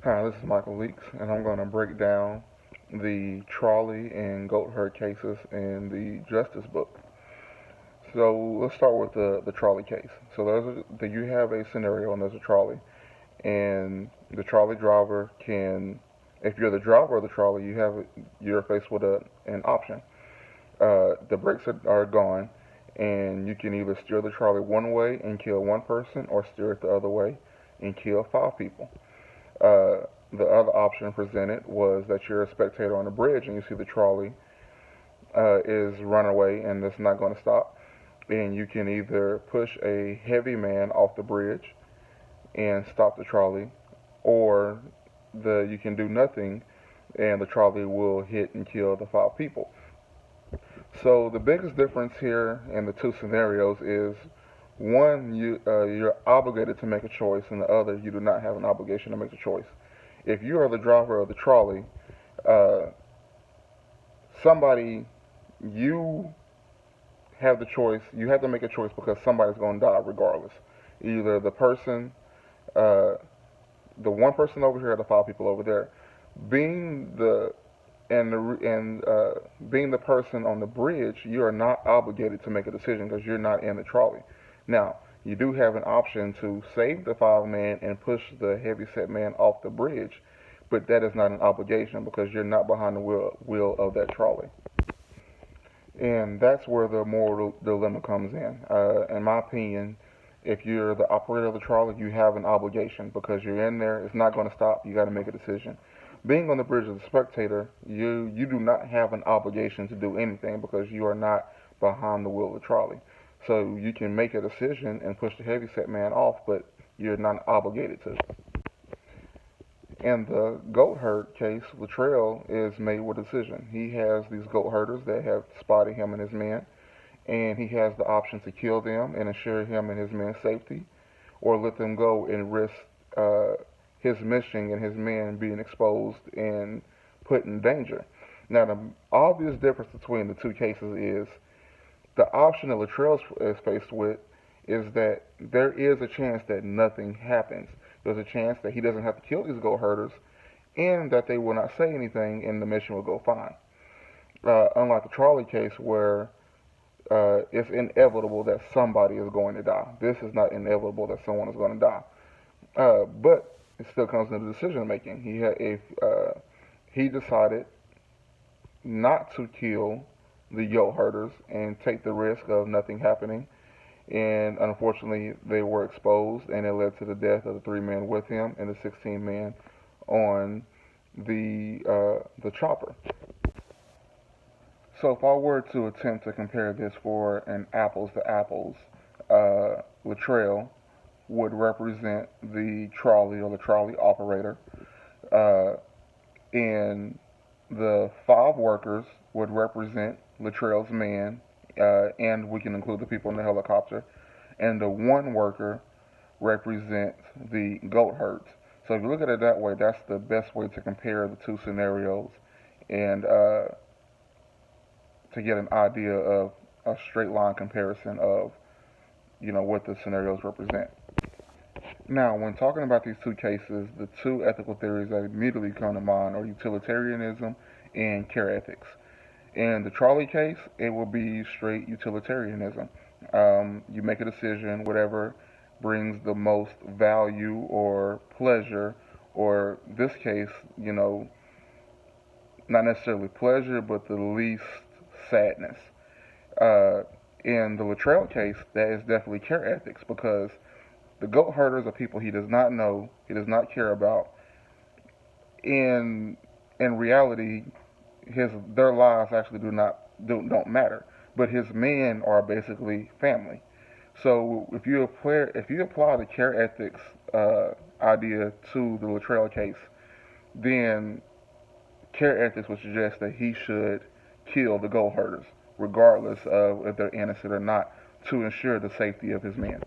Hi, this is Michael Leaks, and I'm going to break down the Trolley and Goatherd cases in the Justice book. So let's start with the Trolley case. So you have a scenario, and there's a trolley, and the trolley driver can, if you're the driver of the trolley, you're faced with an option. The brakes are gone, and you can either steer the trolley one way and kill one person, or steer it the other way and kill five people. The other option presented was that you're a spectator on the bridge and you see the trolley is run away and it's not going to stop. And you can either push a heavy man off the bridge and stop the trolley, or you can do nothing and the trolley will hit and kill the five people. So the biggest difference here in the two scenarios is one, you're obligated to make a choice, and the other, you do not have an obligation to make a choice. If you are the driver of the trolley, uh, somebody, you have the choice. You have to make a choice because somebody's going to die regardless. Either uh, the one person over here, or the five people over there. Being the being the person on the bridge, you are not obligated to make a decision because you're not in the trolley. Now, you do have an option to save the five man and push the heavyset man off the bridge, but that is not an obligation because you're not behind the wheel of that trolley. And that's where the moral dilemma comes in. In my opinion, if you're the operator of the trolley, you have an obligation because you're in there. It's not going to stop. You got to make a decision. Being on the bridge as a spectator, you do not have an obligation to do anything because you are not behind the wheel of the trolley. So you can make a decision and push the heavyset man off, but you're not obligated to. In the goat herd case, Latrell is made with a decision. He has these goat herders that have spotted him and his men, and he has the option to kill them and ensure him and his men's safety, or let them go and risk uh, his mission and his men being exposed and put in danger. Now, the obvious difference between the two cases is the option that Latrell is faced with is that there is a chance that nothing happens. There's a chance that he doesn't have to kill these goat herders and that they will not say anything and the mission will go fine. Unlike the Trolley case where it's inevitable that somebody is going to die. This is not inevitable that someone is going to die. But it still comes into decision making. If he decided not to kill the goat herders and take the risk of nothing happening, and unfortunately they were exposed, and it led to the death of the three men with him and the 16 men on the chopper. So if I were to attempt to compare this for an apples to apples, Latrell would represent the trolley or the trolley operator, uh, and the five workers would represent Latrell's man, and we can include the people in the helicopter, and the one worker represents the goat herds. So if you look at it that way, that's the best way to compare the two scenarios and to get an idea of a straight line comparison of what the scenarios represent. Now, when talking about these two cases, the two ethical theories that immediately come to mind are utilitarianism and care ethics. In the trolley case, it will be straight utilitarianism. You make a decision, whatever brings the most value or pleasure, or this case, not necessarily pleasure, but the least sadness. Uh, in the Latrell case, that is definitely care ethics because the goat herders are people he does not know, he does not care about. In reality, their lives actually don't matter. But his men are basically family. So if you apply the care ethics idea to the Latrell case, then care ethics would suggest that he should kill the goat herders, regardless of if they're innocent or not, to ensure the safety of his men.